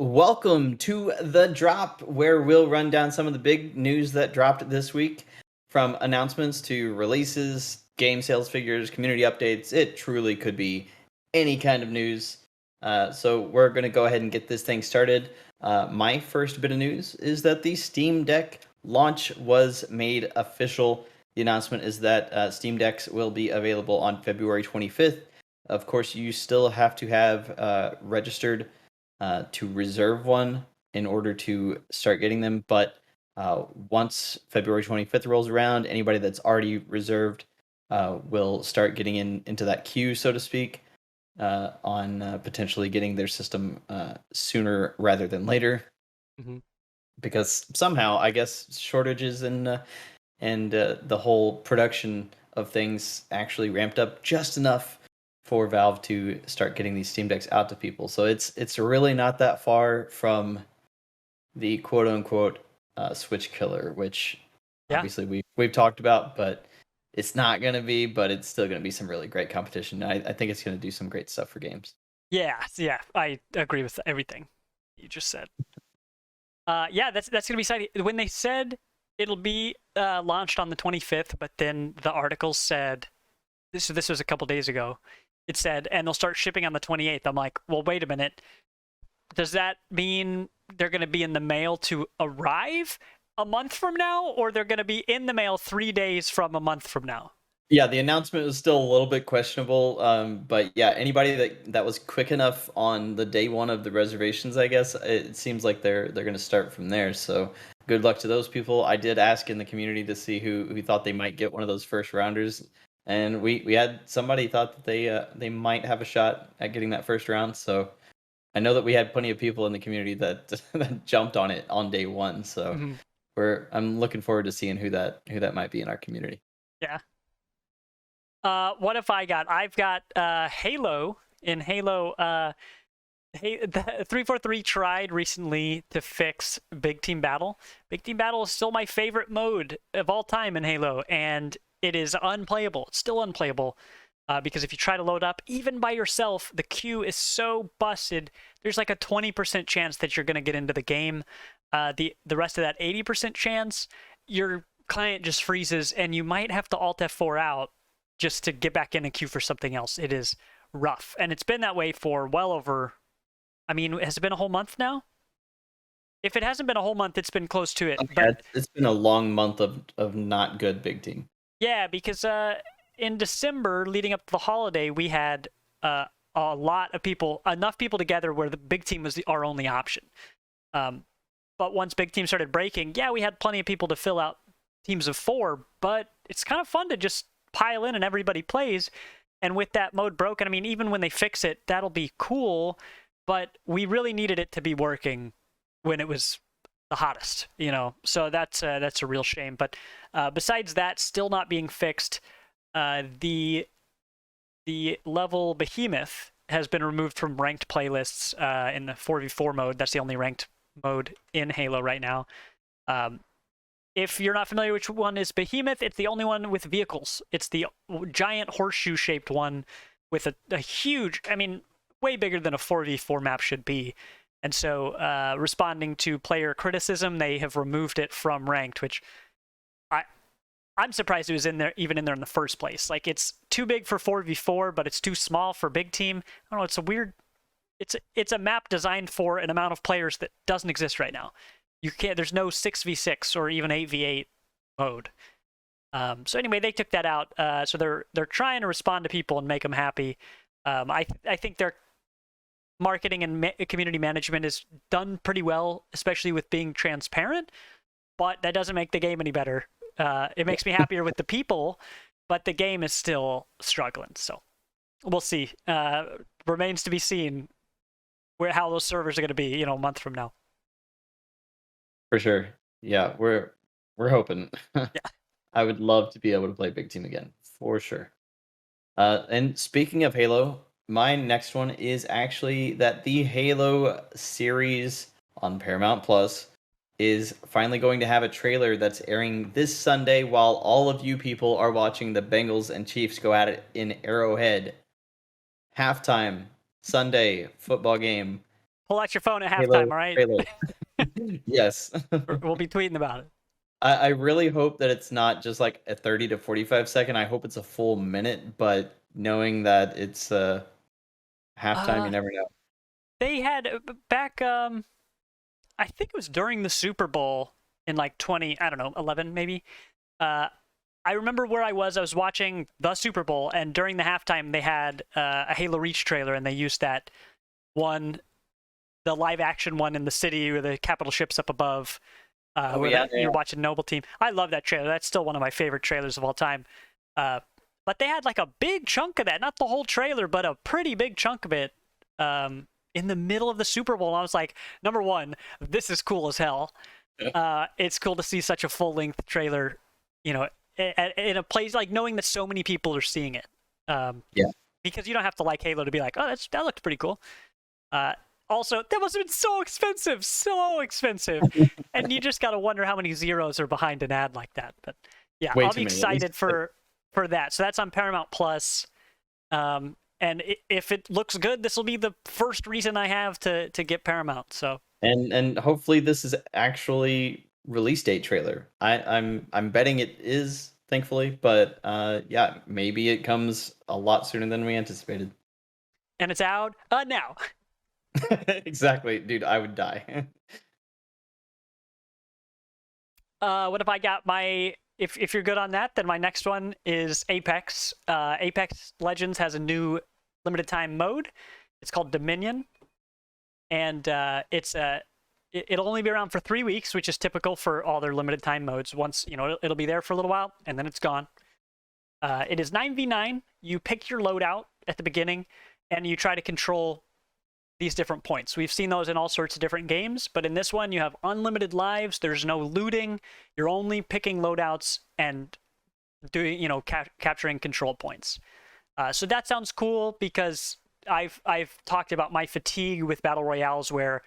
Welcome to The Drop, where we'll run down some of the big news that dropped this week, from announcements to releases, game sales figures, community updates. It truly could be any kind of news. So we're going to go ahead and get this thing started. My first bit of news is that the Steam Deck launch was made official. The announcement is that Steam Decks will be available on February 25th. Of course, you still have to have registered to reserve one in order to start getting them. But once February 25th rolls around, anybody that's already reserved will start getting into that queue, so to speak, on potentially getting their system sooner rather than later. Mm-hmm. Because somehow, I guess, shortages and the whole production of things actually ramped up just enough for Valve to start getting these Steam Decks out to people. So it's really not that far from the quote unquote Switch killer, which obviously we've talked about, but it's not gonna be, but it's still gonna be some really great competition. I think it's gonna do some great stuff for games. Yeah, I agree with everything you just said. That's gonna be exciting. When they said it'll be launched on the 25th, but then the article said this was a couple days ago. It said, and they'll start shipping on the 28th. I'm like, well, wait a minute. Does that mean they're going to be in the mail to arrive a month from now, or they're going to be in the mail 3 days from a month from now? Yeah, the announcement was still a little bit questionable, but yeah, anybody that was quick enough on the day one of the reservations, I guess it seems like they're going to start from there. So good luck to those people. I did ask in the community to see who thought they might get one of those first rounders, and we had somebody thought that they might have a shot at getting that first round. So I know that we had plenty of people in the community that that jumped on it on day one. So I'm looking forward to seeing who that might be in our community. Yeah. What if I've got Halo. In Halo, the 343 tried recently to fix Big Team Battle. Big Team Battle is still my favorite mode of all time in Halo, and it is unplayable. It's still unplayable because if you try to load up, even by yourself, the queue is so busted. There's like a 20% chance that you're going to get into the game. The rest of that 80% chance, your client just freezes, and you might have to Alt F4 out just to get back in a queue for something else. It is rough, and it's been that way for well over, I mean, has it been a whole month now? If it hasn't been a whole month, it's been close to it. Yeah, it's been a long month of not good Big Team. Yeah, because in December, leading up to the holiday, we had a lot of people, enough people together where the Big Team was our only option. But once Big Team started breaking, yeah, we had plenty of people to fill out teams of 4, but it's kind of fun to just pile in and everybody plays. And with that mode broken, I mean, even when they fix it, that'll be cool, but we really needed it to be working when it was the hottest, so that's a real shame. But besides that, still not being fixed, the level Behemoth has been removed from ranked playlists in the 4v4 mode. That's the only ranked mode in Halo right now. If you're not familiar which one is Behemoth, it's the only one with vehicles. It's the giant horseshoe-shaped one with a huge, I mean, way bigger than a 4v4 map should be. And so, responding to player criticism, they have removed it from ranked, which I'm surprised it was even in there in the first place. Like, it's too big for 4v4, but it's too small for Big Team. I don't know, it's a weird, it's a map designed for an amount of players that doesn't exist right now. There's no 6v6 or even 8v8 mode. So anyway, they took that out. So they're trying to respond to people and make them happy. I think their marketing and community management is done pretty well, especially with being transparent, but that doesn't make the game any better. It makes me happier with the people, but the game is still struggling. So we'll see. Remains to be seen how those servers are going to be, a month from now. For sure. Yeah, we're hoping. Yeah. I would love to be able to play Big Team again, for sure. And speaking of Halo, my next one is actually that the Halo series on Paramount Plus is finally going to have a trailer that's airing this Sunday while all of you people are watching the Bengals and Chiefs go at it in Arrowhead. Halftime, Sunday, football game. pull out your phone at halftime, Halo all right? trailer. Yes. We'll be tweeting about it. I really hope that it's not just like a 30 to 45 second. I hope it's a full minute, but knowing that it's halftime, you Uh, never know. they had back, I think it was during the Super Bowl in like 11 maybe. I remember where I was watching the Super Bowl, and during the halftime, they had a Halo Reach trailer, and they used that one, the live action one in the city where the capital ship's up above, you're watching Noble Team. I love that trailer. That's still one of my favorite trailers of all time. But they had like a big chunk of that, not the whole trailer, but a pretty big chunk of it in the middle of the Super Bowl. And I was like, number one, this is cool as hell. It's cool to see such a full-length trailer, you know, in a place, like knowing that so many people are seeing it. Because you don't have to like Halo to be like, oh, that looked pretty cool. Also, that must have been so expensive. And you just got to wonder how many zeros are behind an ad like that. But yeah, I'll be excited for that. So that's on Paramount Plus. And if it looks good, this will be the first reason I have to get Paramount. So and hopefully this is actually release date trailer. I'm betting it is, thankfully, but yeah, maybe it comes a lot sooner than we anticipated. And it's out now. Exactly, dude. I would die. What if I got my? If you're good on that, then my next one is Apex. Apex Legends has a new limited time mode. It's called Dominion, and it'll only be around for 3 weeks, which is typical for all their limited time modes. Once it'll be there for a little while, and then it's gone. It is 9v9. You pick your loadout at the beginning, and you try to control these different points. We've seen those in all sorts of different games, but in this one you have unlimited lives. There's no looting. You're only picking loadouts and doing, capturing control points. So that sounds cool because I've talked about my fatigue with battle royales, where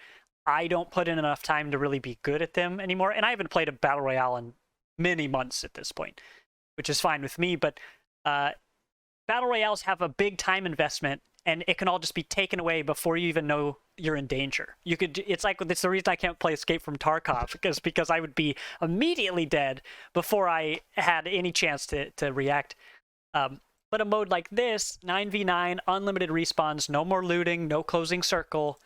I don't put in enough time to really be good at them anymore. And I haven't played a battle royale in many months at this point, which is fine with me. But battle royales have a big time investment, and it can all just be taken away before you even know you're in danger. It's the reason I can't play Escape from Tarkov, because I would be immediately dead before I had any chance to react. But a mode like this, 9v9, unlimited respawns, no more looting, no closing circle.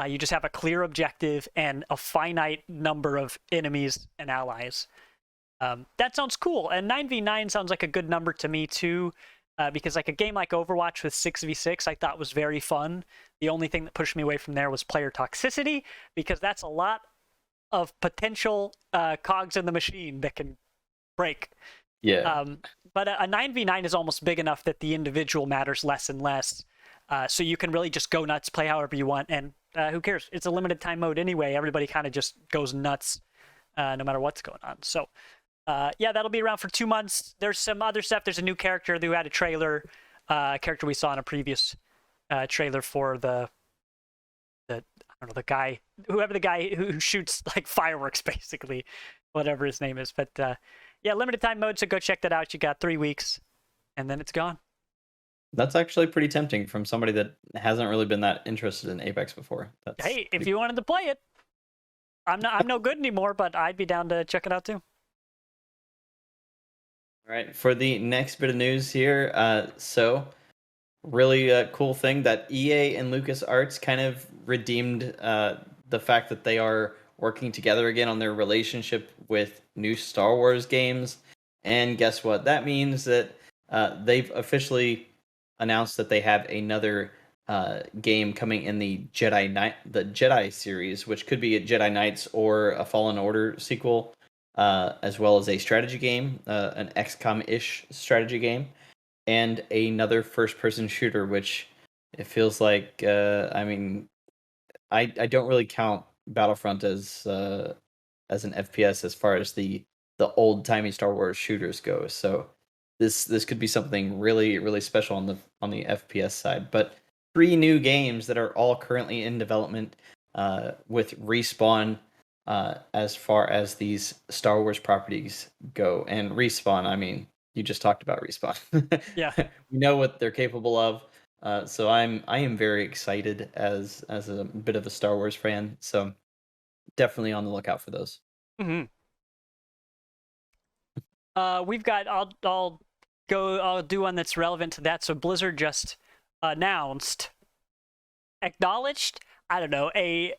You just have a clear objective and a finite number of enemies and allies. That sounds cool. And 9v9 sounds like a good number to me too. Because like a game like Overwatch with 6v6 I thought was very fun. The only thing that pushed me away from there was player toxicity, because that's a lot of potential cogs in the machine that can break. Yeah. But a 9v9 is almost big enough that the individual matters less and less. So you can really just go nuts, play however you want, and who cares? It's a limited time mode anyway. Everybody kind of just goes nuts no matter what's going on. So yeah, that'll be around for 2 months. There's some other stuff. There's a new character who had a trailer, character we saw in a previous trailer for the guy who shoots like fireworks, basically, whatever his name is. But yeah, limited time mode, so go check that out. You got 3 weeks, and then it's gone. That's actually pretty tempting from somebody that hasn't really been that interested in Apex before. Hey, if you wanted to play it, I'm no good anymore, but I'd be down to check it out too. All right, for the next bit of news here, so really cool thing that EA and Lucasarts kind of redeemed the fact that they are working together again on their relationship with new Star Wars games. And guess what? That means that they've officially announced that they have another game coming in the Jedi series, which could be a Jedi Knights or a Fallen Order sequel. As well as a strategy game, an XCOM-ish strategy game, and another first-person shooter, which it feels like, I mean, I don't really count Battlefront as an FPS as far as the old-timey Star Wars shooters go. So this could be something really, really special on the FPS side. But 3 new games that are all currently in development with Respawn. As far as these Star Wars properties go. And Respawn, I mean, you just talked about Respawn. Yeah. We know what they're capable of. So I am very excited as a bit of a Star Wars fan. So definitely on the lookout for those. Mm-hmm. We've got. I'll do one that's relevant to that. So Blizzard just announced, acknowledged. I don't know, a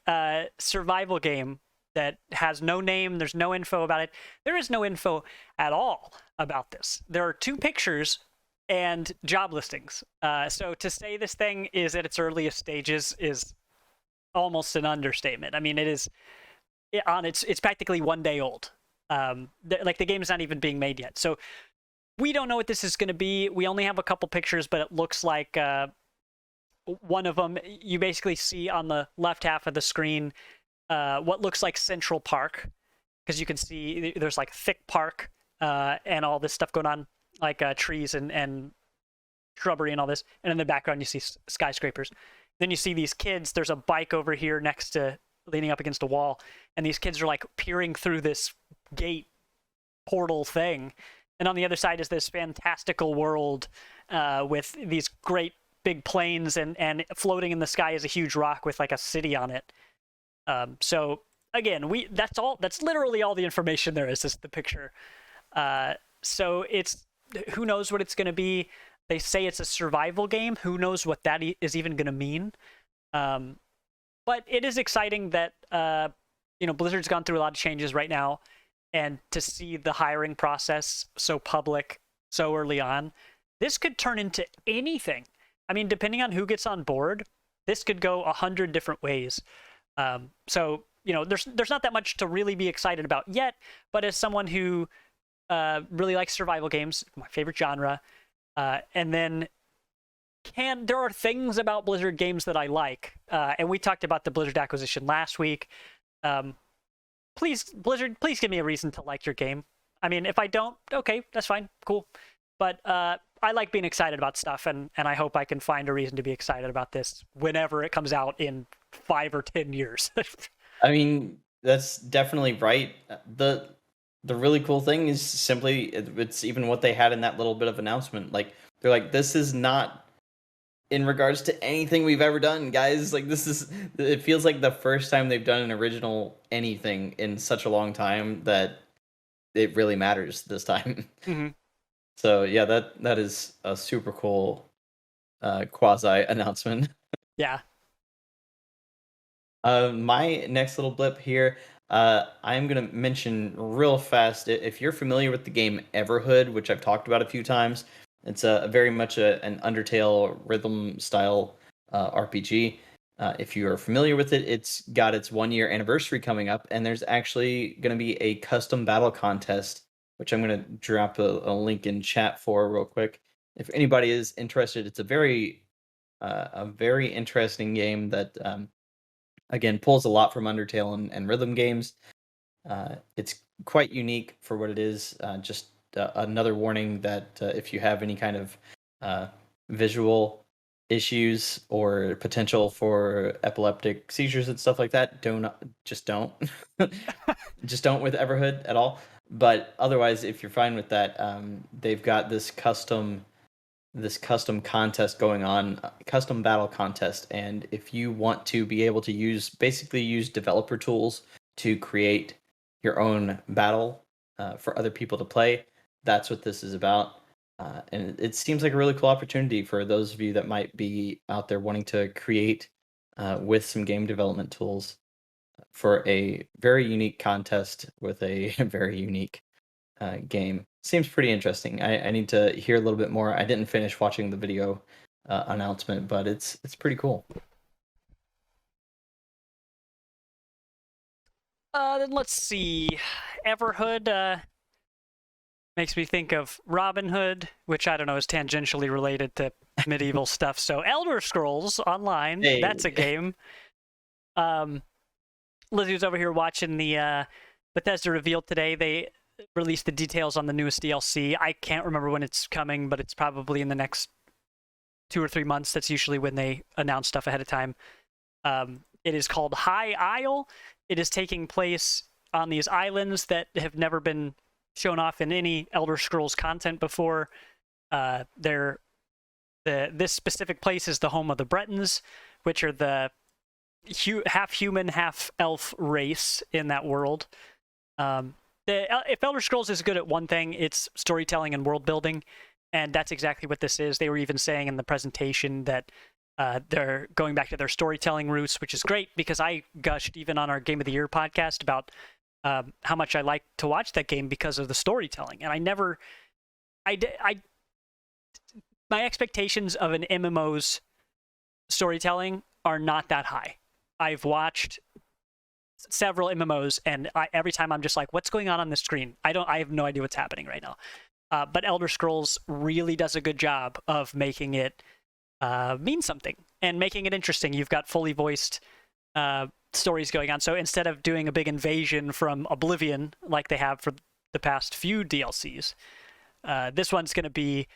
survival game that has no name. There's no info about it. There is no info at all about this. There are 2 pictures and job listings. So to say this thing is at its earliest stages is almost an understatement. I mean, it's practically 1 day old. Like the game's not even being made yet. So we don't know what this is going to be. We only have a couple pictures, but it looks like one of them, you basically see on the left half of the screen what looks like Central Park, because you can see there's like thick park and all this stuff going on, like trees and shrubbery and all this. And in the background, you see skyscrapers. Then you see these kids. There's a bike over here next to, leaning up against a wall. And these kids are like peering through this gate portal thing. And on the other side is this fantastical world with these great big planes, and floating in the sky is a huge rock with like a city on it. So again, that's literally all the information there is the picture. So it's, who knows what it's going to be. They say it's a survival game. Who knows what that is even going to mean. But it is exciting that Blizzard's gone through a lot of changes right now, and to see the hiring process so public so early on, this could turn into anything. I mean, depending on who gets on board, this could go 100 different ways. So there's not that much to really be excited about yet. But as someone who really likes survival games, my favorite genre, and then there are things about Blizzard games that I like, and we talked about the Blizzard acquisition last week. Please, Blizzard, please give me a reason to like your game. I mean, if I don't, okay, that's fine, cool. But I like being excited about stuff, and I hope I can find a reason to be excited about this whenever it comes out in 5 or 10 years. I mean, that's definitely right. The really cool thing is simply it's even what they had in that little bit of announcement. Like, they're like, this is not in regards to anything we've ever done, guys. Like, it feels like the first time they've done an original anything in such a long time that it really matters this time. Mm-hmm. So yeah, that is a super cool quasi announcement. Yeah. My next little blip here, I'm gonna mention real fast. If you're familiar with the game Everhood, which I've talked about a few times, it's a very much an Undertale rhythm style RPG. If you are familiar with it, it's got its 1-year anniversary coming up, and there's actually going to be a custom battle contest, which I'm going to drop a link in chat for real quick. If anybody is interested, it's a very interesting game that again pulls a lot from Undertale and rhythm games. It's quite unique for what it is. Just another warning that if you have any kind of visual issues or potential for epileptic seizures and stuff like that, don't just don't with Everhood at all. But otherwise, if you're fine with that, they've got this custom contest going on, custom battle contest, and if you want to be able to use developer tools to create your own battle for other people to play, that's what this is about. And it seems like a really cool opportunity for those of you that might be out there wanting to create with some game development tools for a very unique contest with a very unique game. Seems pretty interesting. I need to hear a little bit more. I didn't finish watching the video announcement, but it's pretty cool. Then let's see. Everhood makes me think of Robin Hood, which I don't know is tangentially related to medieval stuff. So Elder Scrolls Online, Hey. That's a game. Lizzie's over here watching the Bethesda reveal today. They released the details on the newest DLC. I can't remember when it's coming, but it's probably in the next 2 or 3 months. That's usually when they announce stuff ahead of time. It is called High Isle. It is taking place on these islands that have never been shown off in any Elder Scrolls content before. They're This specific place is the home of the Bretons, which are the half human, half elf race in that world. If Elder Scrolls is good at one thing, it's storytelling and world building, and that's exactly what this is. They were even saying in the presentation that they're going back to their storytelling roots, which is great because I gushed even on our Game of the Year podcast about how much I like to watch that game because of the storytelling. And my expectations of an MMO's storytelling are not that high. I've watched several MMOs, and every time I'm just like, what's going on the screen? I have no idea what's happening right now. But Elder Scrolls really does a good job of making it mean something and making it interesting. You've got fully voiced stories going on. So instead of doing a big invasion from Oblivion like they have for the past few DLCs, this one's going to be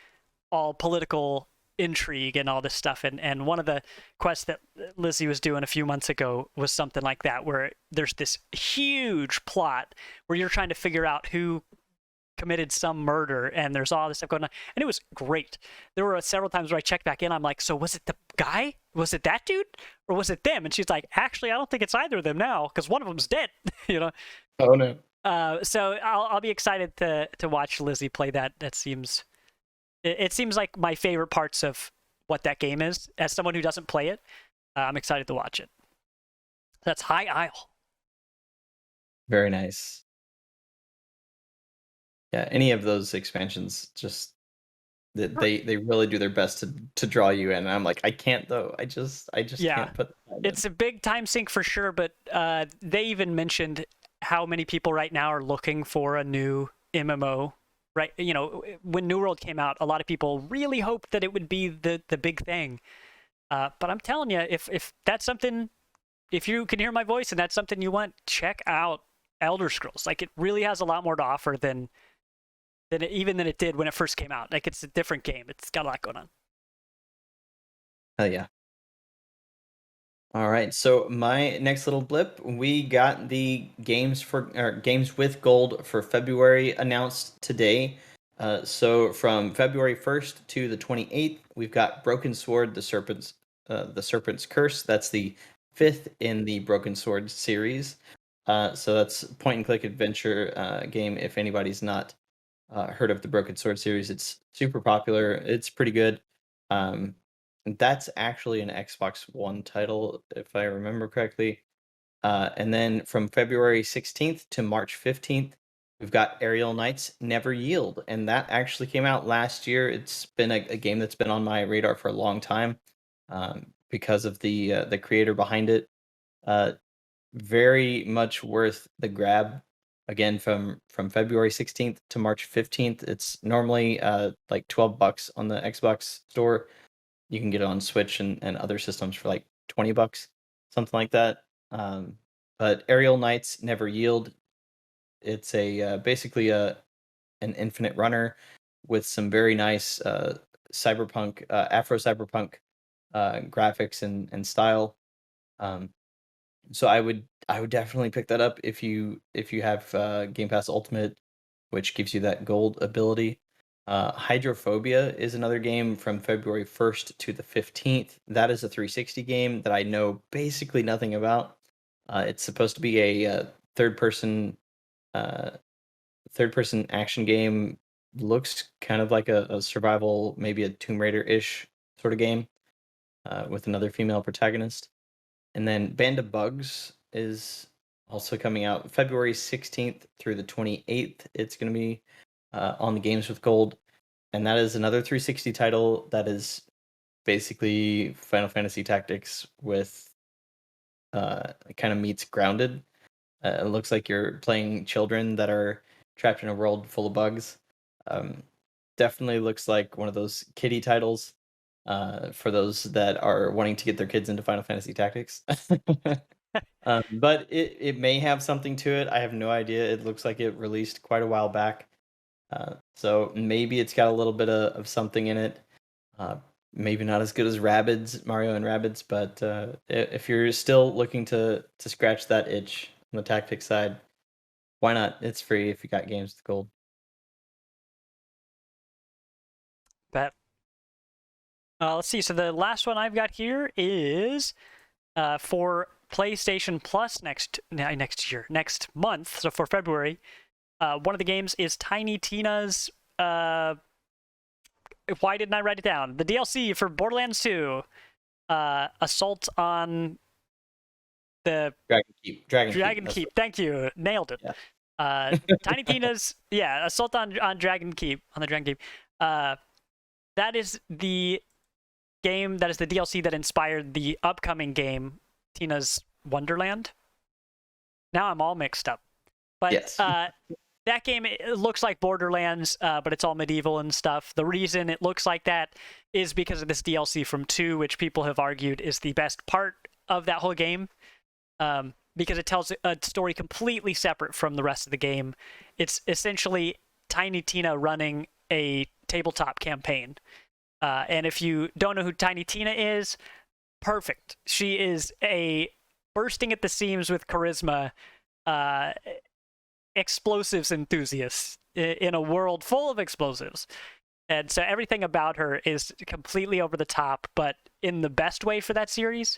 all political intrigue and all this stuff. And one of the quests that Lizzie was doing a few months ago was something like that, where there's this huge plot where you're trying to figure out who committed some murder, and there's all this stuff going on, and it was great. There were several times where I checked back in, I'm like, so was it the guy? Was it that dude? Or was it them? And she's like, actually, I don't think it's either of them now, because one of them's dead. You know? Oh no. So I'll be excited to watch Lizzie play that. It seems like my favorite parts of what that game is. As someone who doesn't play it, I'm excited to watch it. That's High Isle. Very nice. Yeah, any of those expansions, just they really do their best to draw you in. And I'm like, I can't though. I just can't put that in. It's a big time sink for sure, but they even mentioned how many people right now are looking for a new MMO. Right, you know, when New World came out, a lot of people really hoped that it would be the big thing. But I'm telling you, if that's something, if you can hear my voice and that's something you want, check out Elder Scrolls. Like, it really has a lot more to offer than it did when it first came out. Like, it's a different game. It's got a lot going on. Hell yeah. All right, so my next little blip, we got the games with gold for February announced today. So from February 1st to the 28th, we've got Broken Sword, the Serpent's Curse. That's the 5th in the Broken Sword series. So that's point and click adventure game. If anybody's not heard of the Broken Sword series, it's super popular. It's pretty good. That's actually an Xbox One title, if I remember correctly. And then from February 16th to March 15th, we've got Aerial Knights Never Yield. And that actually came out last year. It's been a game that's been on my radar for a long time because of the creator behind it. Very much worth the grab. Again, from February 16th to March 15th, it's normally like $12 on the Xbox store. You can get it on Switch and other systems for like $20, something like that. But Aerial Knights Never Yield. It's basically an infinite runner with some very nice cyberpunk, Afro cyberpunk graphics and style. So I would definitely pick that up if you have Game Pass Ultimate, which gives you that gold ability. Hydrophobia is another game from February 1st to the 15th. That is a 360 game that I know basically nothing about. It's supposed to be a third-person action game. Looks kind of like a survival, maybe a Tomb Raider-ish sort of game with another female protagonist. And then Band of Bugs is also coming out February 16th through the 28th. It's going to be on the Games with Gold. And that is another 360 title that is basically Final Fantasy Tactics with kind of meets Grounded. It looks like you're playing children that are trapped in a world full of bugs. Definitely looks like one of those kiddie titles for those that are wanting to get their kids into Final Fantasy Tactics. But it may have something to it. I have no idea. It looks like it released quite a while back. So maybe it's got a little bit of something in it. Maybe not as good as Mario and Rabbids, but if you're still looking to scratch that itch on the tactics side, why not? It's free if you got Games with Gold. Bet. Let's see. So the last one I've got here is for PlayStation Plus next month. So for February, one of the games is Tiny Tina's. Why didn't I write it down? The DLC for Borderlands 2, Assault on the Dragon Keep. Thank you, nailed it. Yeah. Tiny Tina's Assault on Dragon Keep, on the Dragon Keep. That is the game, that is the DLC that inspired the upcoming game, Tina's Wonderland. Now I'm all mixed up. But yes. That game, it looks like Borderlands, but it's all medieval and stuff. The reason it looks like that is because of this DLC from 2, which people have argued is the best part of that whole game, because it tells a story completely separate from the rest of the game. It's essentially Tiny Tina running a tabletop campaign. And if you don't know who Tiny Tina is, perfect. She is a bursting at the seams with charisma, explosives enthusiast in a world full of explosives. And so everything about her is completely over the top, but in the best way for that series.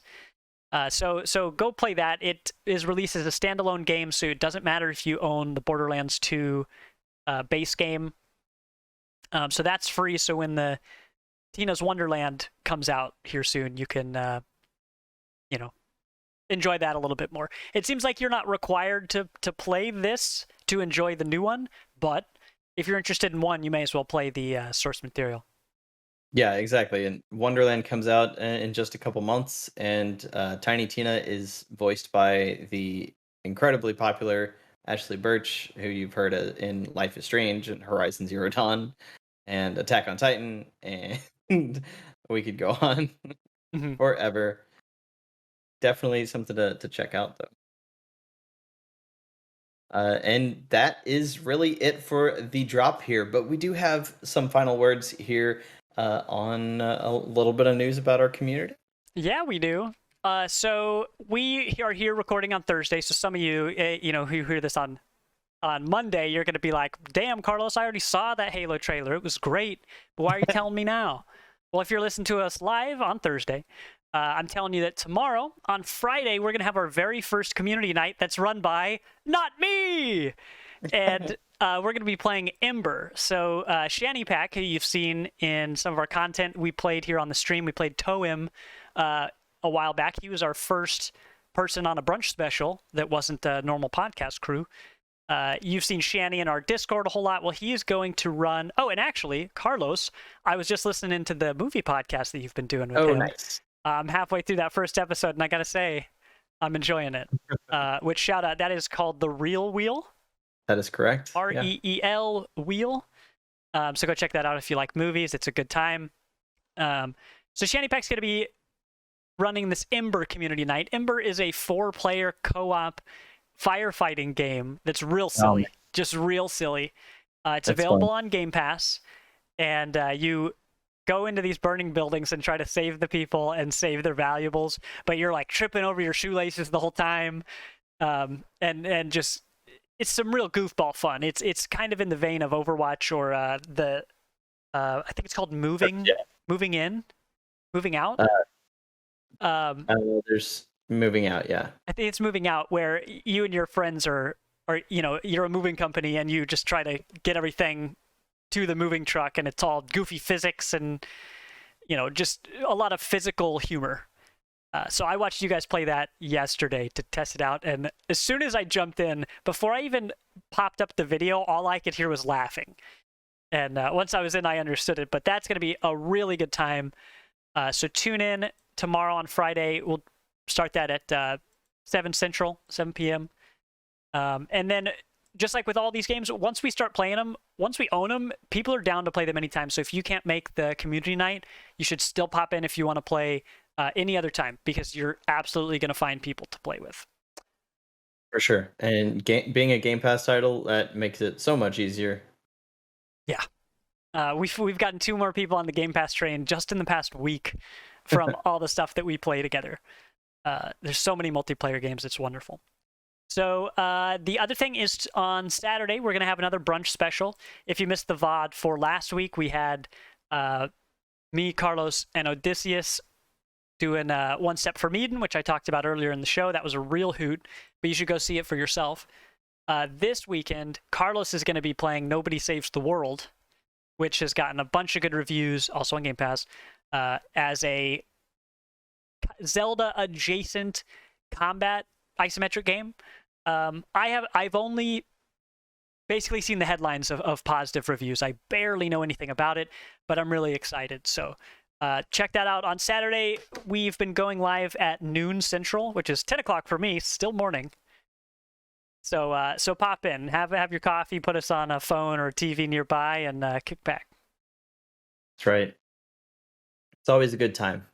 So go play that. It is released as a standalone game, so it doesn't matter if you own the Borderlands 2 base game. So that's free, so when the Tina's Wonderland comes out here soon, you can, enjoy that a little bit more. It seems like you're not required to play this to enjoy the new one, but if you're interested in one, you may as well play the source material. Yeah, exactly. And Wonderland comes out in just a couple months, and Tiny Tina is voiced by the incredibly popular Ashley Birch, who you've heard in Life is Strange and Horizon Zero Dawn and Attack on Titan, and we could go on forever. Definitely something to check out, though. And that is really it for the drop here, but we do have some final words here on a little bit of news about our community. Yeah, we do. So we are here recording on Thursday, so some of you, who hear this on Monday, you're going to be like, damn, Carlos, I already saw that Halo trailer. It was great, but why are you telling me now? Well, if you're listening to us live on Thursday, I'm telling you that tomorrow, on Friday, we're going to have our very first community night that's run by not me. And we're going to be playing Ember. So Shanny Pack, who you've seen in some of our content we played here on the stream, we played Toem a while back. He was our first person on a brunch special that wasn't a normal podcast crew. You've seen Shanny in our Discord a whole lot. Well, he is going to run... Oh, and actually, Carlos, I was just listening to the movie podcast that you've been doing with him. Oh, nice. I'm halfway through that first episode, and I gotta say, I'm enjoying it. Which, shout out, that is called The Real Wheel. That is correct. REEL Wheel. So go check that out if you like movies. It's a good time. So Shanny Pack's gonna be running this Ember community night. Ember is a 4-player co-op firefighting game that's real silly. Just real silly. It's available on Game Pass, and you go into these burning buildings and try to save the people and save their valuables, but you're like tripping over your shoelaces the whole time, and just it's some real goofball fun. It's kind of in the vein of Overwatch or I think it's called Moving In, Moving Out. There's Moving Out, yeah. I think it's Moving Out, where you and your friends are you're a moving company and you just try to get everything to the moving truck, and it's all goofy physics and just a lot of physical humor. So I watched you guys play that yesterday to test it out, and as soon as I jumped in, before I even popped up the video, all I could hear was laughing. And once I was in, I understood it. But that's going to be a really good time. So tune in tomorrow on Friday. We'll start that at 7 Central, 7 p.m. And then, just like with all these games, once we start playing them, once we own them, people are down to play them anytime. So if you can't make the community night, you should still pop in if you want to play any other time, because you're absolutely going to find people to play with. For sure. And being a Game Pass title, that makes it so much easier. Yeah. We've gotten 2 more people on the Game Pass train just in the past week from all the stuff that we play together. There's so many multiplayer games. It's wonderful. So the other thing is, on Saturday, we're going to have another brunch special. If you missed the VOD for last week, we had me, Carlos, and Odysseus doing One Step for Medan, which I talked about earlier in the show. That was a real hoot, but you should go see it for yourself. This weekend, Carlos is going to be playing Nobody Saves the World, which has gotten a bunch of good reviews, also on Game Pass, as a Zelda-adjacent combat isometric game. I've only basically seen the headlines of positive reviews. I barely know anything about it, but I'm really excited. So check that out on Saturday. We've been going live at noon Central, which is 10 o'clock for me, still morning. So pop in, have your coffee, put us on a phone or a TV nearby, and kick back. That's right. It's always a good time.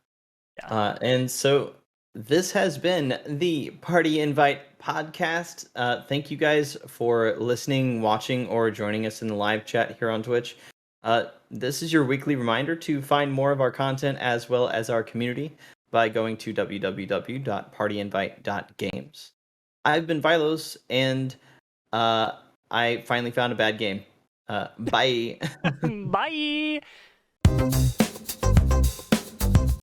Yeah. And so this has been the Party Invite podcast. Thank you guys for listening, watching, or joining us in the live chat here on Twitch. This is your weekly reminder to find more of our content as well as our community by going to www.partyinvite.games. I've been Vilos, and I finally found a bad game. Bye. Bye.